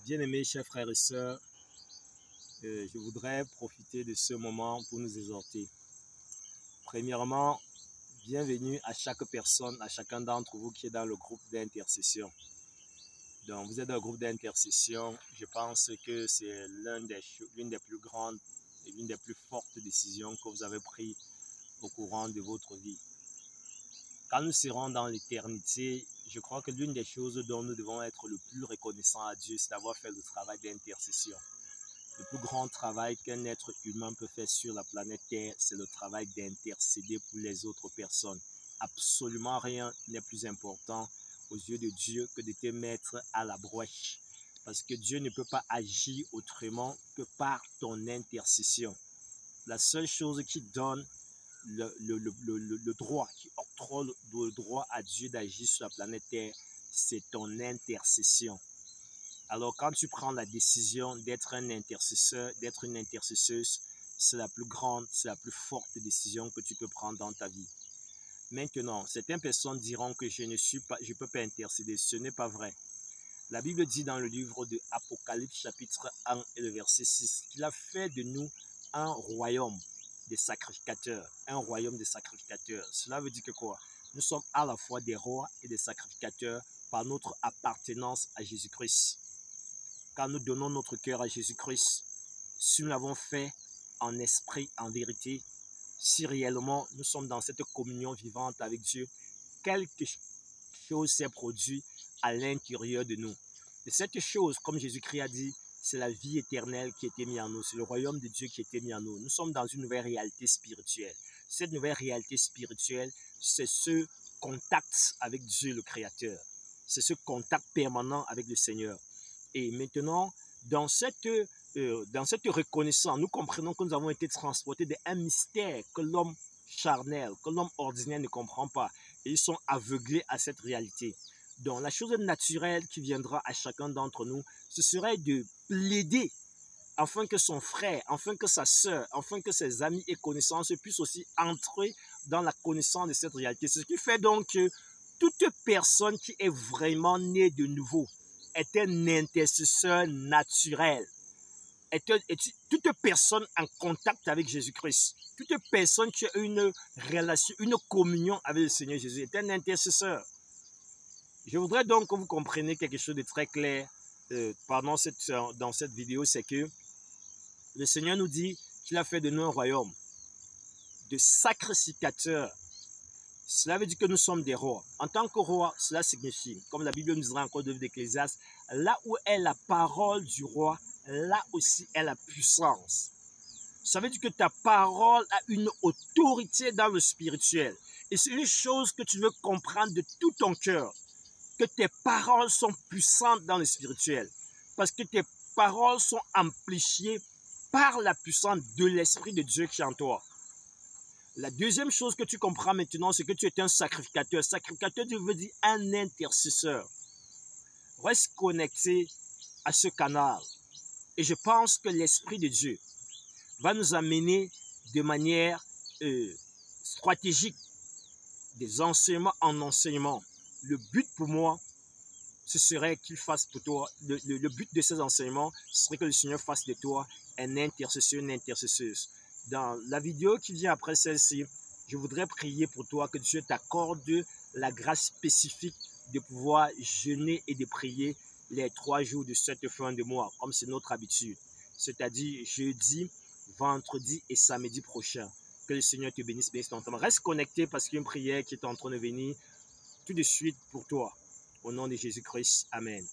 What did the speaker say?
Bien-aimés chers frères et sœurs, je voudrais profiter de ce moment pour nous exhorter. Premièrement, bienvenue à chaque personne, à chacun d'entre vous qui est dans le groupe d'intercession. Donc, vous êtes dans le groupe d'intercession. Je pense que c'est l'une des plus grandes et l'une des plus fortes décisions que vous avez prises au courant de votre vie. Quand nous serons dans l'éternité, je crois que l'une des choses dont nous devons être le plus reconnaissants à Dieu, c'est d'avoir fait le travail d'intercession. Le plus grand travail qu'un être humain peut faire sur la planète Terre, c'est le travail d'intercéder pour les autres personnes. Absolument rien n'est plus important aux yeux de Dieu que de te mettre à la brèche. Parce que Dieu ne peut pas agir autrement que par ton intercession. La seule chose qui donne le droit, qui octroie le droit à Dieu d'agir sur la planète Terre, c'est ton intercession. Alors, quand tu prends la décision d'être un intercesseur, d'être une intercesseuse, c'est la plus grande, c'est la plus forte décision que tu peux prendre dans ta vie. Maintenant, certaines personnes diront que je ne peux pas intercéder. Ce n'est pas vrai. La Bible dit dans le livre de Apocalypse, chapitre 1 et le verset 6, qu'il a fait de nous un royaume des sacrificateurs. Un royaume des sacrificateurs. Cela veut dire que quoi? Nous sommes à la fois des rois et des sacrificateurs par notre appartenance à Jésus-Christ. Quand nous donnons notre cœur à Jésus-Christ, si nous l'avons fait en esprit, en vérité, si réellement nous sommes dans cette communion vivante avec Dieu, quelque chose s'est produit à l'intérieur de nous. Et cette chose, comme Jésus-Christ a dit, c'est la vie éternelle qui a été mise en nous, c'est le royaume de Dieu qui a été mis en nous. Nous sommes dans une nouvelle réalité spirituelle. Cette nouvelle réalité spirituelle, c'est ce contact avec Dieu le Créateur. C'est ce contact permanent avec le Seigneur. Et maintenant, dans cette reconnaissance, nous comprenons que nous avons été transportés d'un mystère que l'homme charnel, que l'homme ordinaire ne comprend pas. Et ils sont aveuglés à cette réalité. Donc, la chose naturelle qui viendra à chacun d'entre nous, ce serait de plaider afin que son frère, afin que sa sœur, afin que ses amis et connaissances puissent aussi entrer dans la connaissance de cette réalité. Ce qui fait donc que toute personne qui est vraiment née de nouveau est un intercesseur naturel. Toute personne en contact avec Jésus-Christ, toute personne qui a une relation, une communion avec le Seigneur Jésus est un intercesseur. Je voudrais donc que vous compreniez quelque chose de très clair dans cette vidéo, c'est que le Seigneur nous dit qu'il a fait de nous un royaume de sacrificateurs. Cela veut dire que nous sommes des rois. En tant que roi, cela signifie, comme la Bible nous dira encore de l'Ecclésiaste, là où est la parole du roi, là aussi est la puissance. Ça veut dire que ta parole a une autorité dans le spirituel. Et c'est une chose que tu veux comprendre de tout ton cœur, que tes paroles sont puissantes dans le spirituel. Parce que tes paroles sont amplifiées par la puissance de l'Esprit de Dieu qui est en toi. La deuxième chose que tu comprends maintenant, c'est que tu es un sacrificateur. Sacrificateur, tu veux dire un intercesseur. Reste connecté à ce canal. Et je pense que l'Esprit de Dieu va nous amener de manière stratégique des enseignements en enseignement. Le but pour moi, ce serait qu'il fasse pour toi, le but de ces enseignements, ce serait que le Seigneur fasse de toi un intercesseur, une intercesseuse. Dans la vidéo qui vient après celle-ci, je voudrais prier pour toi que Dieu t'accorde la grâce spécifique de pouvoir jeûner et de prier les 3 jours de cette fin de mois, comme c'est notre habitude. C'est-à-dire jeudi, vendredi et samedi prochain. Que le Seigneur te bénisse, bénisse ton temps. Reste connecté parce qu'il y a une prière qui est en train de venir tout de suite pour toi. Au nom de Jésus-Christ, Amen.